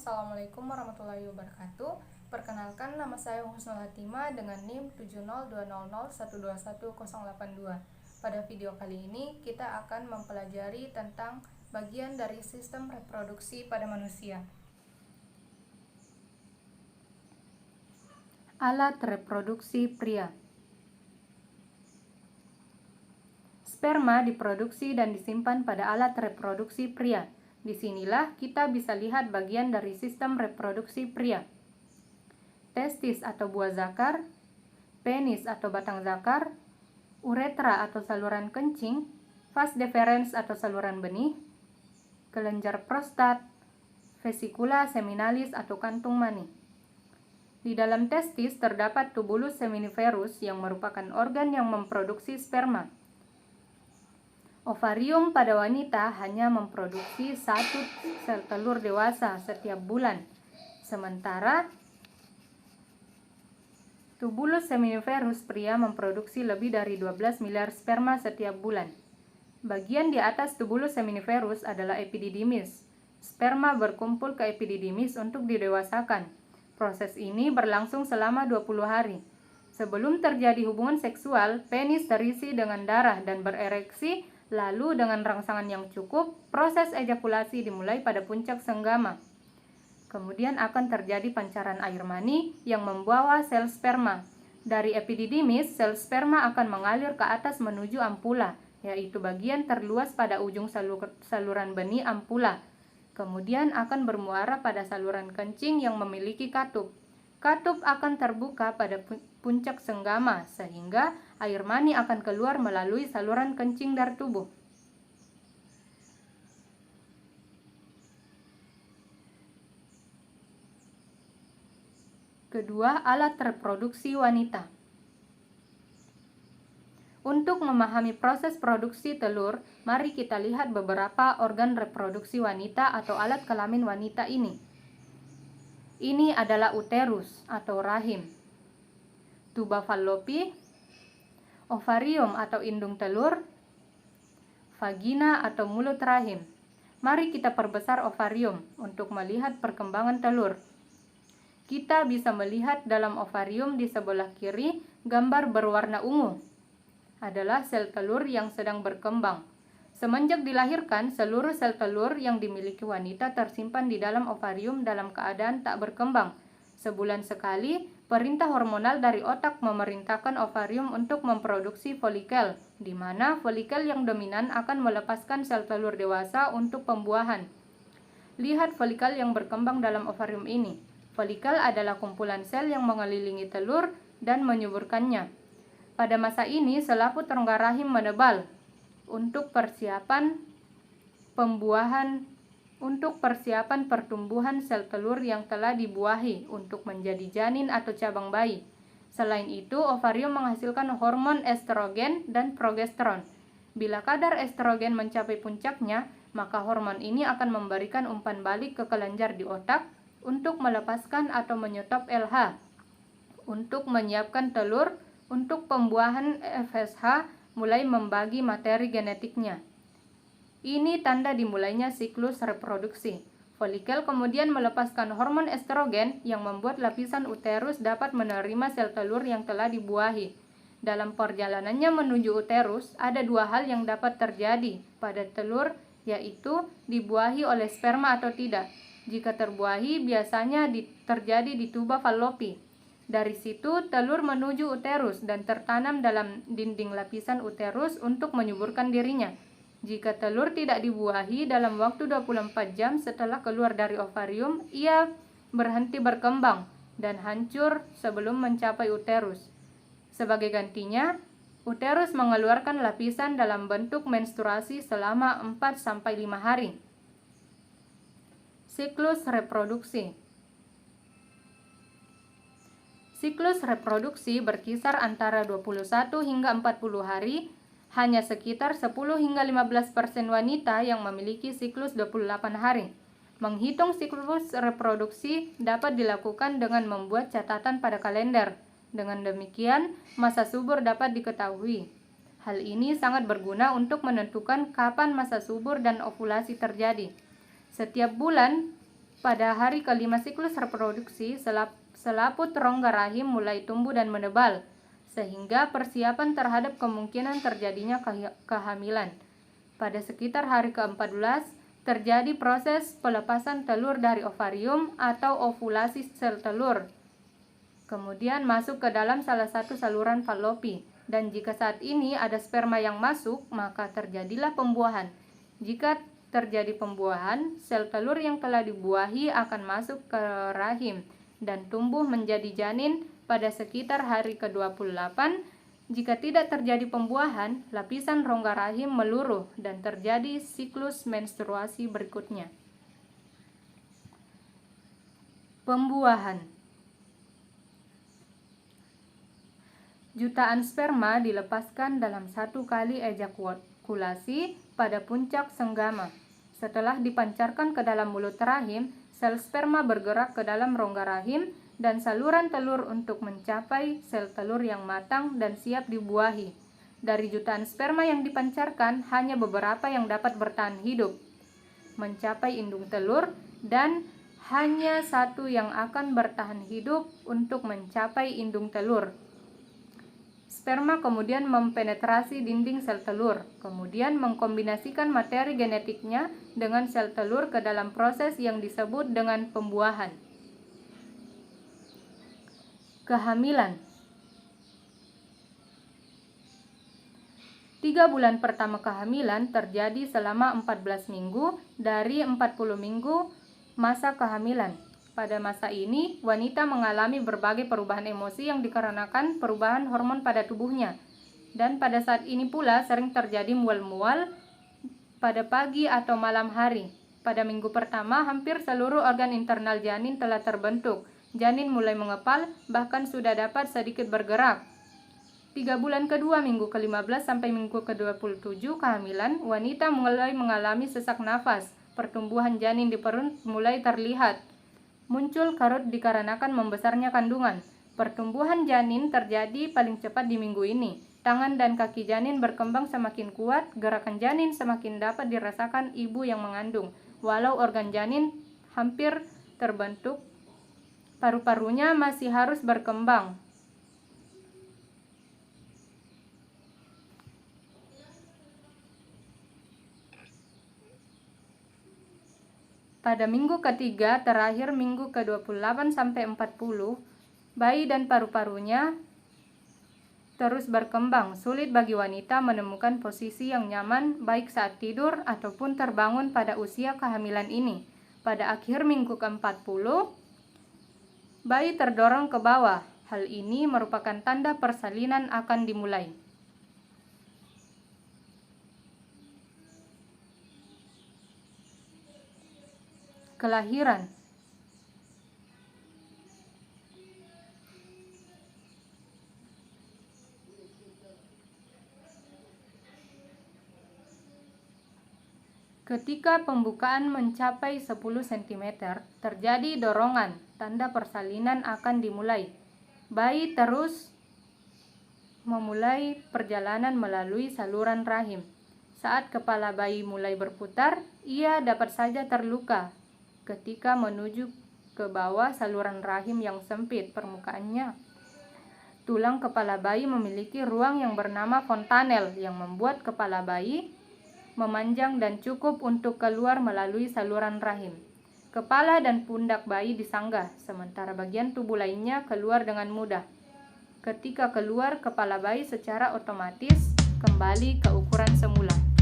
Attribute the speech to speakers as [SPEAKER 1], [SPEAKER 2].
[SPEAKER 1] Assalamualaikum warahmatullahi wabarakatuh. Perkenalkan, nama saya Husnul Hatimah dengan NIM 70200121082. Pada video kali ini kita akan mempelajari tentang bagian dari sistem reproduksi pada manusia. Alat reproduksi pria. Sperma diproduksi dan disimpan pada alat reproduksi pria. Disinilah kita bisa lihat bagian dari sistem reproduksi pria. Testis atau buah zakar, penis atau batang zakar, uretra atau saluran kencing, vas deferens atau saluran benih, kelenjar prostat, vesikula seminalis atau kantung mani. Di dalam testis terdapat tubulus seminiferus yang merupakan organ yang memproduksi sperma. Ovarium pada wanita hanya memproduksi 1 sel telur dewasa setiap bulan, sementara tubulus seminiferus pria memproduksi lebih dari 12 miliar sperma setiap bulan. Bagian di atas tubulus seminiferus adalah epididymis. Sperma berkumpul ke epididymis untuk didewasakan. Proses ini berlangsung selama 20 hari. Sebelum terjadi hubungan seksual, penis terisi dengan darah dan berereksi. Lalu dengan rangsangan yang cukup, proses ejakulasi dimulai pada puncak senggama. Kemudian akan terjadi pancaran air mani yang membawa sel sperma. Dari epididymis, sel sperma akan mengalir ke atas menuju ampula, yaitu bagian terluas pada ujung saluran benih ampula. Kemudian akan bermuara pada saluran kencing yang memiliki katup. Katup akan terbuka pada puncak senggama, sehingga air mani akan keluar melalui saluran kencing dari tubuh. Kedua, alat reproduksi wanita. Untuk memahami proses produksi telur, mari kita lihat beberapa organ reproduksi wanita atau alat kelamin wanita ini. Ini adalah uterus atau rahim, tuba fallopi, ovarium atau indung telur, vagina atau mulut rahim. Mari kita perbesar ovarium untuk melihat perkembangan telur. Kita bisa melihat dalam ovarium di sebelah kiri gambar berwarna ungu adalah sel telur yang sedang berkembang. Semenjak dilahirkan, seluruh sel telur yang dimiliki wanita tersimpan di dalam ovarium dalam keadaan tak berkembang. Sebulan sekali, perintah hormonal dari otak memerintahkan ovarium untuk memproduksi folikel, di mana folikel yang dominan akan melepaskan sel telur dewasa untuk pembuahan. Lihat folikel yang berkembang dalam ovarium ini. Folikel adalah kumpulan sel yang mengelilingi telur dan menyuburkannya. Pada masa ini, selaput rongga rahim menebal untuk persiapan pertumbuhan sel telur yang telah dibuahi untuk menjadi janin atau cabang bayi. Selain itu, ovarium menghasilkan hormon estrogen dan progesteron. Bila kadar estrogen mencapai puncaknya, maka hormon ini akan memberikan umpan balik ke kelenjar di otak untuk melepaskan atau menyetop LH, untuk menyiapkan telur untuk pembuahan FSH mulai membagi materi genetiknya. Ini tanda dimulainya siklus reproduksi. Folikel kemudian melepaskan hormon estrogen yang membuat lapisan uterus dapat menerima sel telur yang telah dibuahi. Dalam perjalanannya menuju uterus, ada 2 hal yang dapat terjadi pada telur, yaitu dibuahi oleh sperma atau tidak. Jika terbuahi, biasanya terjadi di tuba fallopi. Dari situ, telur menuju uterus dan tertanam dalam dinding lapisan uterus untuk menyuburkan dirinya. Jika telur tidak dibuahi dalam waktu 24 jam setelah keluar dari ovarium, ia berhenti berkembang dan hancur sebelum mencapai uterus. Sebagai gantinya, uterus mengeluarkan lapisan dalam bentuk menstruasi selama 4-5 hari. Siklus reproduksi. Siklus reproduksi berkisar antara 21 hingga 40 hari. Hanya sekitar 10 hingga 15% wanita yang memiliki siklus 28 hari. Menghitung siklus reproduksi dapat dilakukan dengan membuat catatan pada kalender. Dengan demikian, masa subur dapat diketahui. Hal ini sangat berguna untuk menentukan kapan masa subur dan ovulasi terjadi. Setiap bulan, Pada hari kelima siklus reproduksi, selaput rongga rahim mulai tumbuh dan menebal, sehingga persiapan terhadap kemungkinan terjadinya kehamilan. Pada sekitar hari ke-14, terjadi proses pelepasan telur dari ovarium atau ovulasi sel telur. Kemudian masuk ke dalam salah satu saluran Fallopi. Dan jika saat ini ada sperma yang masuk, maka terjadilah pembuahan. Jika terjadi pembuahan, sel telur yang telah dibuahi akan masuk ke rahim dan tumbuh menjadi janin pada sekitar hari ke-28. Jika tidak terjadi pembuahan, lapisan rongga rahim meluruh dan terjadi siklus menstruasi berikutnya. Pembuahan. Jutaan sperma dilepaskan dalam satu kali ejakulasi pada puncak senggama. Setelah dipancarkan ke dalam mulut rahim, sel sperma bergerak ke dalam rongga rahim dan saluran telur untuk mencapai sel telur yang matang dan siap dibuahi. Dari jutaan sperma yang dipancarkan, hanya beberapa yang dapat bertahan hidup, mencapai indung telur, dan hanya satu yang akan bertahan hidup untuk mencapai indung telur. Sperma kemudian mempenetrasi dinding sel telur, kemudian mengkombinasikan materi genetiknya dengan sel telur ke dalam proses yang disebut dengan pembuahan. Kehamilan. 3 bulan pertama kehamilan terjadi selama 14 minggu dari 40 minggu masa kehamilan. Pada masa ini, wanita mengalami berbagai perubahan emosi yang dikarenakan perubahan hormon pada tubuhnya. Dan pada saat ini pula sering terjadi mual-mual pada pagi atau malam hari. Pada minggu pertama, hampir seluruh organ internal janin telah terbentuk. Janin mulai mengepal, bahkan sudah dapat sedikit bergerak. 3 bulan kedua, minggu ke-15 sampai minggu ke-27 kehamilan, wanita mulai mengalami sesak nafas. Pertumbuhan janin di perut mulai terlihat. Muncul karut dikarenakan membesarnya kandungan. Pertumbuhan janin terjadi paling cepat di minggu ini. Tangan dan kaki janin berkembang semakin kuat, gerakan janin semakin dapat dirasakan ibu yang mengandung. Walau organ janin hampir terbentuk, paru-parunya masih harus berkembang. Pada minggu ketiga, terakhir minggu ke-28 sampai 40, bayi dan paru-parunya terus berkembang. Sulit bagi wanita menemukan posisi yang nyaman baik saat tidur ataupun terbangun pada usia kehamilan ini. Pada akhir minggu ke-40, bayi terdorong ke bawah. Hal ini merupakan tanda persalinan akan dimulai. Kelahiran. Ketika pembukaan mencapai 10 cm, terjadi dorongan, tanda persalinan akan dimulai. Bayi terus memulai perjalanan melalui saluran rahim. Saat kepala bayi mulai berputar, ia dapat saja terluka ketika menuju ke bawah saluran rahim yang sempit permukaannya. Tulang kepala bayi memiliki ruang yang bernama fontanel yang membuat kepala bayi memanjang dan cukup untuk keluar melalui saluran rahim. Kepala dan pundak bayi disanggah, sementara bagian tubuh lainnya keluar dengan mudah. Ketika keluar, kepala bayi secara otomatis kembali ke ukuran semula.